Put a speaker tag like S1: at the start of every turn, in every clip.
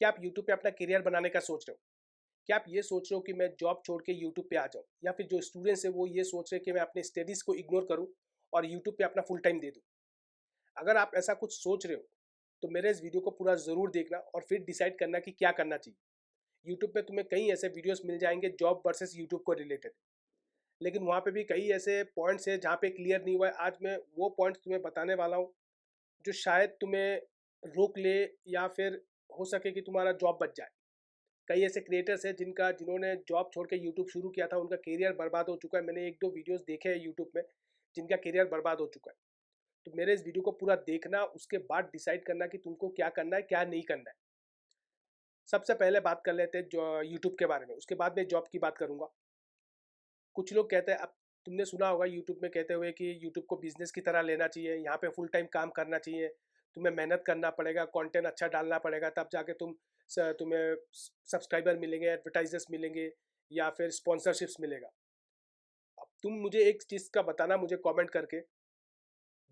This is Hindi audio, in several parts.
S1: क्या आप यूट्यूब पे अपना करियर बनाने का सोच रहे हो? क्या आप ये सोच रहे हो कि मैं जॉब छोड़ के यूट्यूब पे आ जाऊँ? या फिर जो स्टूडेंट्स हैं वो ये सोच रहे हैं कि मैं अपने स्टडीज़ को इग्नोर करूँ और यूट्यूब पे अपना फुल टाइम दे दूँ? अगर आप ऐसा कुछ सोच रहे हो, तो मेरे इस वीडियो को पूरा ज़रूर देखना और फिर डिसाइड करना कि क्या करना चाहिए। यूट्यूब पे तुम्हें कई ऐसे वीडियोज़ मिल जाएँगे जॉब वर्सेस यूट्यूब को रिलेटेड। लेकिन वहाँ पे भी कई ऐसे पॉइंट्स हैं जहाँ पे क्लियर नहीं हुआ है। आज मैं वो पॉइंट्स तुम्हें बताने वाला हूँ, जो शायद तुम्हें रोक ले या फिर हो सके कि तुम्हारा जॉब बच जाए। कई ऐसे क्रिएटर्स हैं जिन्होंने जॉब छोड़ के यूट्यूब शुरू किया था, उनका करियर बर्बाद हो चुका है। मैंने 1-2 वीडियोज़ देखे हैं यूट्यूब में, जिनका करियर बर्बाद हो चुका है। तो मेरे इस वीडियो को पूरा देखना, उसके बाद डिसाइड करना कि तुमको क्या करना है, क्या नहीं करना है। सबसे पहले बात कर लेते हैं जो यूट्यूब के बारे में, उसके बाद मैं जॉब की बात करूँगा। कुछ लोग कहते हैं, अब तुमने सुना होगा यूट्यूब में कहते हुए कि यूट्यूब को बिजनेस की तरह लेना चाहिए, यहाँ पे फुल टाइम काम करना चाहिए, तुम्हें मेहनत करना पड़ेगा, कंटेंट अच्छा डालना पड़ेगा, तब जाके तुम्हें सब्सक्राइबर मिलेंगे, एडवर्टाइजर्स मिलेंगे या फिर स्पॉन्सरशिप्स मिलेगा। अब तुम मुझे एक चीज़ का बताना मुझे कमेंट करके,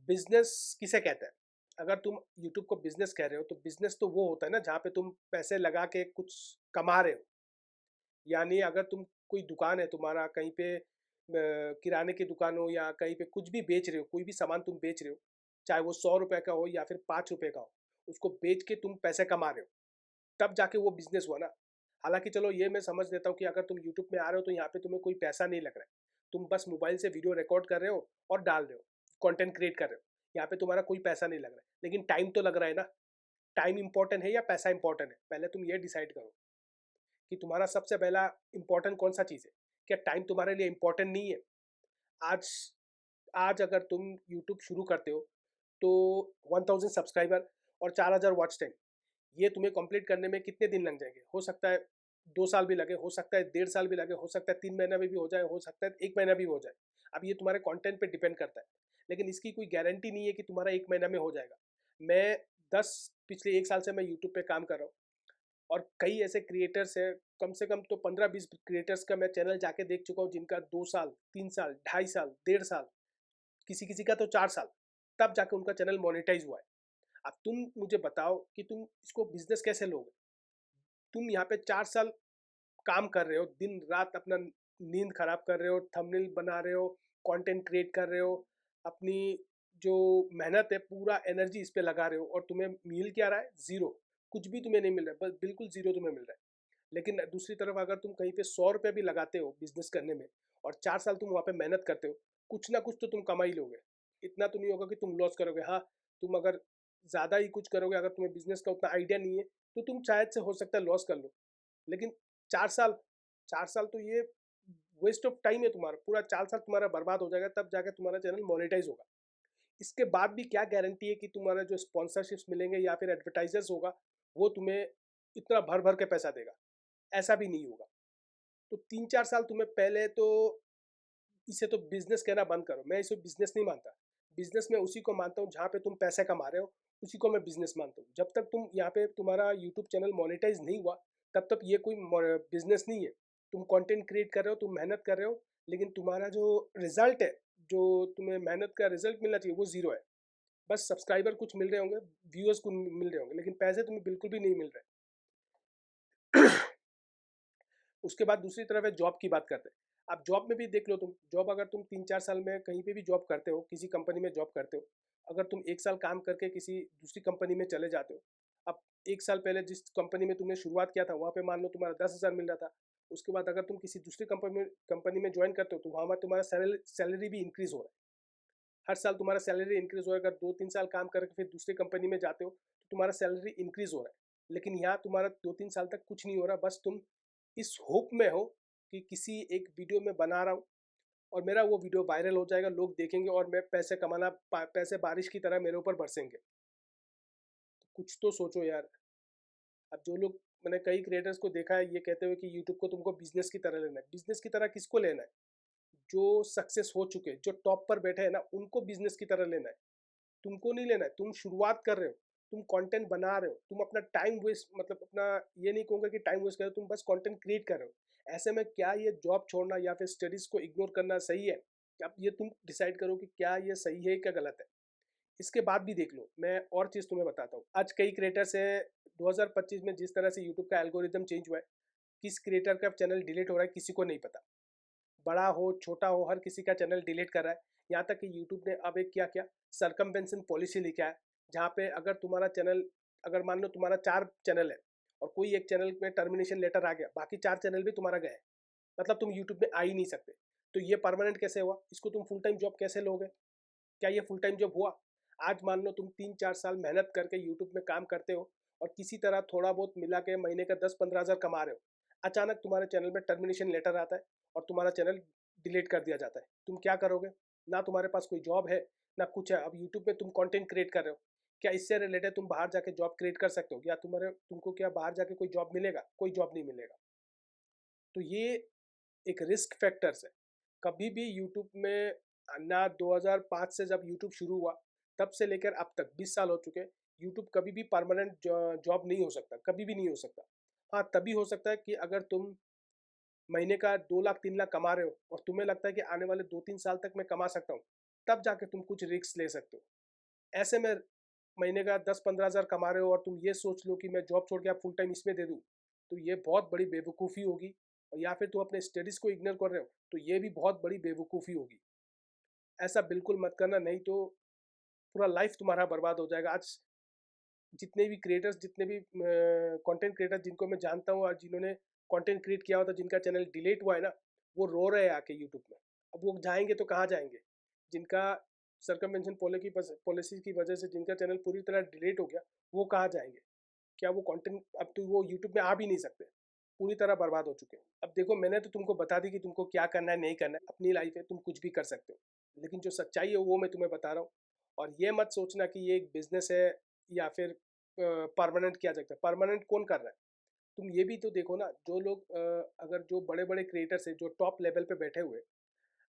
S1: बिजनेस किसे कहते हैं? अगर तुम यूट्यूब को बिजनेस कह रहे हो तो बिजनेस तो वो होता है ना जहाँ पे तुम पैसे लगा के कुछ कमा रहे हो। यानी अगर तुम कोई दुकान है तुम्हारा कहीं पे किराने की दुकान हो या कहीं पे कुछ भी बेच रहे हो, कोई भी सामान तुम बेच रहे हो, चाहे वो 100 रुपए का हो या फिर 5 रुपए का हो, उसको बेच के तुम पैसे कमा रहे हो, तब जाके वो बिजनेस हुआ ना। हालांकि चलो ये मैं समझ लेता हूँ कि अगर तुम यूट्यूब में आ रहे हो तो यहाँ पे तुम्हें कोई पैसा नहीं लग रहा है, तुम बस मोबाइल से वीडियो रिकॉर्ड कर रहे हो और डाल रहे हो, कंटेंट क्रिएट कर रहे हो, यहाँ पे तुम्हारा कोई पैसा नहीं लग रहा है, लेकिन टाइम तो लग रहा है ना। टाइम इंपॉर्टेंट है या पैसा इंपॉर्टेंट है, पहले तुम ये डिसाइड करो कि तुम्हारा सबसे पहला इंपॉर्टेंट कौन सा चीज़ है। क्या टाइम तुम्हारे लिए इंपॉर्टेंट नहीं है? आज आज अगर तुम यूट्यूब शुरू करते हो तो 1000 सब्सक्राइबर और 4000 वॉच टाइम, ये तुम्हें कंप्लीट करने में कितने दिन लग जाएंगे? हो सकता है 2 साल भी लगे, हो सकता है 1.5 साल भी लगे, हो सकता है 3 महीना में भी हो जाए, हो सकता है 1 महीना भी हो जाए। अब ये तुम्हारे कंटेंट पे डिपेंड करता है, लेकिन इसकी कोई गारंटी नहीं है कि तुम्हारा 1 महीना में हो जाएगा। मैं 10 पिछले 1 साल से मैं यूट्यूब पे काम कर रहा हूँ और कई ऐसे क्रिएटर्स हैं, कम से कम तो 15-20 क्रिएटर्स का मैं चैनल जाके देख चुका हूँ जिनका 2 साल, 3 साल, 2.5 साल, 1.5 साल, किसी किसी का तो 4 साल, तब जाके उनका चैनल मोनेटाइज हुआ है। अब तुम मुझे बताओ कि तुम इसको बिजनेस कैसे लोगे? तुम यहाँ पे 4 साल काम कर रहे हो, दिन रात अपना नींद खराब कर रहे हो, थंबनेल बना रहे हो, कंटेंट क्रिएट कर रहे हो, अपनी जो मेहनत है पूरा एनर्जी इस पे लगा रहे हो और तुम्हें मिल क्या रहा है? जीरो। कुछ भी तुम्हें नहीं मिल रहा है, बस बिल्कुल जीरो तुम्हें मिल रहा है। लेकिन दूसरी तरफ अगर तुम कहीं पे 100 रुपये भी लगाते हो बिजनेस करने में और 4 साल तुम वहाँ पे मेहनत करते हो, कुछ ना कुछ तो तुम कमा ही लोगे। इतना तो नहीं होगा कि तुम लॉस करोगे। हाँ, तुम अगर ज़्यादा ही कुछ करोगे, अगर तुम्हें बिजनेस का उतना आइडिया नहीं है तो तुम शायद से हो सकता है लॉस कर लो। लेकिन 4 साल, 4 साल तो ये वेस्ट ऑफ टाइम है तुम्हारा, पूरा 4 साल तुम्हारा बर्बाद हो जाएगा, तब जाकर तुम्हारा चैनल मोनेटाइज होगा। इसके बाद भी क्या गारंटी है कि तुम्हारा जो स्पॉन्सरशिप्स मिलेंगे या फिर एडवर्टाइजर्स होगा वो तुम्हें इतना भर भर के पैसा देगा? ऐसा भी नहीं होगा। तो 3-4 साल तुम्हें पहले तो इसे तो बिजनेस कहना बंद करो। मैं इसे बिजनेस नहीं मानता। बिजनेस में उसी को मानता हूँ जहाँ पे तुम पैसे कमा रहे हो, उसी को मैं बिजनेस मानता हूँ। जब तक तुम यहाँ पे तुम्हारा यूट्यूब चैनल मोनेटाइज नहीं हुआ, तब तक ये कोई बिजनेस नहीं है। तुम कंटेंट क्रिएट कर रहे हो, तुम मेहनत कर रहे हो, लेकिन तुम्हारा जो रिजल्ट है, जो तुम्हें मेहनत का रिजल्ट मिलना चाहिए, वो जीरो है। बस सब्सक्राइबर कुछ मिल रहे होंगे, व्यूअर्स कुछ मिल रहे होंगे, लेकिन पैसे तुम्हें बिल्कुल भी नहीं मिल रहे। उसके बाद दूसरी तरफ है जॉब की बात करते हैं। अब जॉब में भी देख लो, तुम जॉब अगर तुम 3-4 साल में कहीं पे भी जॉब करते हो, किसी कंपनी में जॉब करते हो, अगर तुम 1 साल काम करके किसी दूसरी कंपनी में चले जाते हो, अब 1 साल पहले जिस कंपनी में तुमने शुरुआत किया था वहाँ पे मान लो तुम्हारा 10,000 मिल रहा था। उसके बाद अगर तुम किसी दूसरी कंपनी में ज्वाइन करते हो तो वहाँ तुम्हारा सैलरी भी इंक्रीज हो रहा है। हर साल तुम्हारा सैलरी इंक्रीज हो रहा है। अगर 2-3 साल काम करके फिर दूसरी कंपनी में जाते हो तो तुम्हारा सैलरी इंक्रीज हो रहा है। लेकिन यहाँ तुम्हारा 2-3 साल तक कुछ नहीं हो रहा, बस तुम इस होप में हो कि किसी एक वीडियो में बना रहा हूँ और मेरा वो वीडियो वायरल हो जाएगा, लोग देखेंगे और मैं पैसे बारिश की तरह मेरे ऊपर बरसेंगे। तो कुछ तो सोचो यार। अब जो लोग, मैंने कई क्रिएटर्स को देखा है ये कहते हुए कि यूट्यूब को तुमको बिजनेस की तरह लेना है। बिजनेस की तरह किसको लेना है? जो सक्सेस हो चुके, जो टॉप पर बैठे हैं ना, उनको बिजनेस की तरह लेना है। तुमको नहीं लेना है। तुम शुरुआत कर रहे हो, तुम कंटेंट बना रहे हो, तुम अपना टाइम वेस्ट, मतलब अपना, ये नहीं कहूँगा कि टाइम वेस्ट कर रहे हो, तुम बस कंटेंट क्रिएट कर रहे हो। ऐसे में क्या ये जॉब छोड़ना या फिर स्टडीज को इग्नोर करना सही है? अब ये तुम डिसाइड करो कि क्या ये सही है क्या गलत है। इसके बाद भी देख लो, मैं और चीज़ तुम्हें बताता हूँ। आज कई क्रिएटर्स हैं, 2025 में जिस तरह से यूट्यूब का एल्गोरिदम चेंज हुआ है, किस क्रिएटर का चैनल डिलीट हो रहा है किसी को नहीं पता। बड़ा हो छोटा हो, हर किसी का चैनल डिलीट कर रहा है। यहाँ तक कि यूट्यूब ने अब एक क्या किया, सर्कमवेंशन पॉलिसी लेके आया, जहाँ पे अगर तुम्हारा चैनल, अगर मान लो तुम्हारा 4 चैनल है और कोई एक चैनल में टर्मिनेशन लेटर आ गया, बाकी 4 चैनल भी तुम्हारा गए, मतलब तुम यूट्यूब में आ ही नहीं सकते। तो ये परमानेंट कैसे हुआ? इसको तुम फुल टाइम जॉब कैसे लोगे? क्या ये फुल टाइम जॉब हुआ? आज मान लो तुम 3-4 साल मेहनत करके यूट्यूब में काम करते हो और किसी तरह थोड़ा बहुत मिला के महीने का 10-15 हज़ार कमा रहे हो, अचानक तुम्हारे चैनल में टर्मिनेशन लेटर आता है और तुम्हारा चैनल डिलीट कर दिया जाता है। तुम क्या करोगे? ना तुम्हारे पास कोई जॉब है, ना कुछ है। अब यूट्यूब में तुम कंटेंट क्रिएट कर रहे हो, क्या इससे रिलेटेड तुम बाहर जाके जॉब क्रिएट कर सकते हो? या तुमको क्या बाहर जाके कोई जॉब मिलेगा? कोई जॉब नहीं मिलेगा। तो ये एक रिस्क फैक्टर्स है। कभी भी यूट्यूब में ना 2005 से जब यूट्यूब शुरू हुआ तब से लेकर अब तक 20 साल हो चुके हैं, यूट्यूब कभी भी परमानेंट जॉब नहीं हो सकता, कभी भी नहीं हो सकता। हाँ, तभी हो सकता है कि अगर तुम महीने का 2 लाख 3 लाख कमा रहे हो और तुम्हें लगता है कि आने वाले 2-3 साल तक मैं कमा सकता हूँ, तब जाके तुम कुछ रिस्क ले सकते हो। ऐसे में महीने का 10-15 हज़ार कमा रहे हो और तुम ये सोच लो कि मैं जॉब छोड़ के आप फुल टाइम इसमें दे दूँ, तो ये बहुत बड़ी बेवकूफ़ी होगी। और या फिर तुम अपने स्टडीज़ को इग्नोर कर रहे हो, तो ये भी बहुत बड़ी बेवकूफ़ी होगी। ऐसा बिल्कुल मत करना, नहीं तो पूरा लाइफ तुम्हारा बर्बाद हो जाएगा। आज जितने भी क्रिएटर्स, जितने भी कंटेंट क्रिएटर्स जिनको मैं जानता हूँ और जिन्होंने कंटेंट क्रिएट किया हुआ था, जिनका चैनल डिलीट हुआ है ना, वो रो रहे हैं आके यूट्यूब में। अब वो जाएंगे तो कहाँ जाएंगे? जिनका सर्कमवेंशन पॉलिसी की वजह से जिनका चैनल पूरी तरह डिलीट हो गया, वो कहाँ जाएंगे? क्या वो कंटेंट, अब तो वो यूट्यूब में आ भी नहीं सकते, पूरी तरह बर्बाद हो चुके हैं। अब देखो, मैंने तो तुमको बता दी कि तुमको क्या करना है नहीं करना है, अपनी लाइफ है, तुम कुछ भी कर सकते हो, लेकिन जो सच्चाई है वो मैं तुम्हें बता रहा हूँ। और ये मत सोचना कि ये एक बिजनेस है या फिर परमानेंट किया जाता है। परमानेंट कौन कर रहा है? तुम ये भी तो देखो ना, जो लोग अगर जो बड़े बड़े क्रिएटर्स हैं जो टॉप लेवल पे बैठे हुए,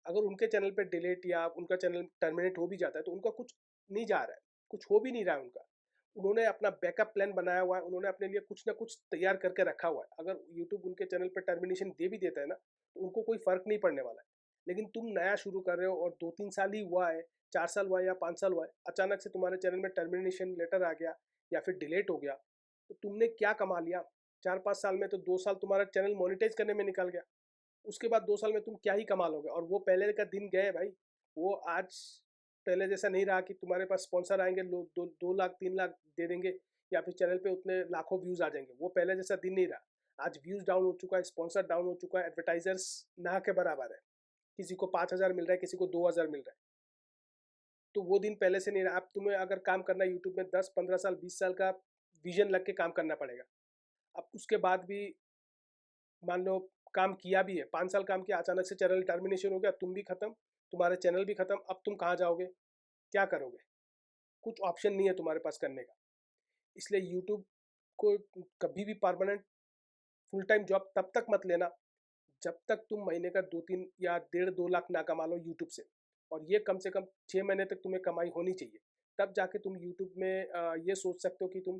S1: अगर उनके चैनल पे डिलीट या उनका चैनल टर्मिनेट हो भी जाता है तो उनका कुछ नहीं जा रहा है, कुछ हो भी नहीं रहा है उनका। उन्होंने अपना बैकअप प्लान बनाया हुआ है, उन्होंने अपने लिए कुछ ना कुछ तैयार करके रखा हुआ है। अगर यूट्यूब उनके चैनल पे टर्मिनेशन दे भी देता है ना, तो उनको कोई फ़र्क नहीं पड़ने वाला है। लेकिन तुम नया शुरू कर रहे हो और 2-3 साल ही हुआ है, 4 साल हुआ है या 5 साल हुआ है, अचानक से तुम्हारे चैनल में टर्मिनेशन लेटर आ गया या फिर डिलीट हो गया, तो तुमने क्या कमा लिया? 4-5 साल में तो 2 साल तुम्हारा चैनल मोनेटाइज करने में निकल गया। उसके बाद 2 साल में तुम क्या ही कमा लोगे? और वो पहले का दिन गए भाई। वो आज पहले जैसा नहीं रहा कि तुम्हारे पास स्पॉन्सर आएंगे, लोग 2 लाख 3 लाख दे देंगे या फिर चैनल पे उतने लाखों व्यूज आ जाएंगे। वो पहले जैसा दिन नहीं रहा। आज व्यूज डाउन हो चुका है, स्पॉन्सर डाउन हो चुका है, एडवर्टाइजर्स ना के बराबर है। किसी को 5 हज़ार मिल रहा है, किसी को 2 हज़ार मिल रहा है। तो वो दिन पहले से नहीं रहा। अब तुम्हें अगर काम करना है यूट्यूब में 10-15 साल 20 साल का विजन लग के काम करना पड़ेगा। अब उसके बाद भी मान लो काम किया भी है, 5 साल काम किया, अचानक से चैनल टर्मिनेशन हो गया, तुम भी खत्म, तुम्हारे चैनल भी खत्म। अब तुम कहाँ जाओगे? क्या करोगे? कुछ ऑप्शन नहीं है तुम्हारे पास करने का। इसलिए यूट्यूब को कभी भी परमानेंट फुल टाइम जॉब तब तक मत लेना जब तक तुम महीने का 2-3 या 1.5-2 लाख ना कमा लो यूट्यूब से। और ये कम से कम 6 महीने तक तुम्हें कमाई होनी चाहिए। तब जाके तुम यूट्यूब में ये सोच सकते हो कि तुम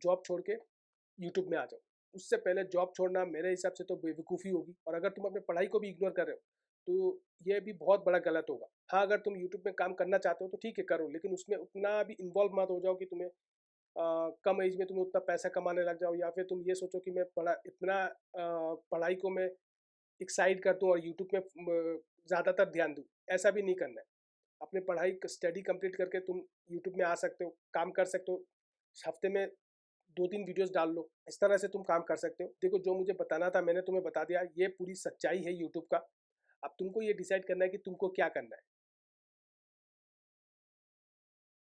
S1: जॉब छोड़ के यूट्यूब में आ जाओ। उससे पहले जॉब छोड़ना मेरे हिसाब से तो बेवकूफ़ी होगी। और अगर तुम अपनी पढ़ाई को भी इग्नोर कर रहे हो तो ये भी बहुत बड़ा गलत होगा। हाँ, अगर तुम यूट्यूब में काम करना चाहते हो तो ठीक है करो, लेकिन उसमें उतना भी इन्वॉल्व मत हो जाओ कि तुम्हें कम एज में तुम्हें उतना पैसा कमाने लग जाओ, या फिर तुम ये सोचो कि मैं पढ़ाई को मैं एक साइड कर दूँ और यूट्यूब में ज़्यादातर ध्यान दूँ। ऐसा भी नहीं करना है। अपनी पढ़ाई स्टडी कंप्लीट करके तुम यूट्यूब में आ सकते हो, काम कर सकते हो। हफ्ते में 2-3 वीडियोस डाल लो, इस तरह से तुम काम कर सकते हो। देखो, जो मुझे बताना था मैंने तुम्हें बता दिया, ये पूरी सच्चाई है यूट्यूब का। अब तुमको ये डिसाइड करना है कि तुमको क्या करना है।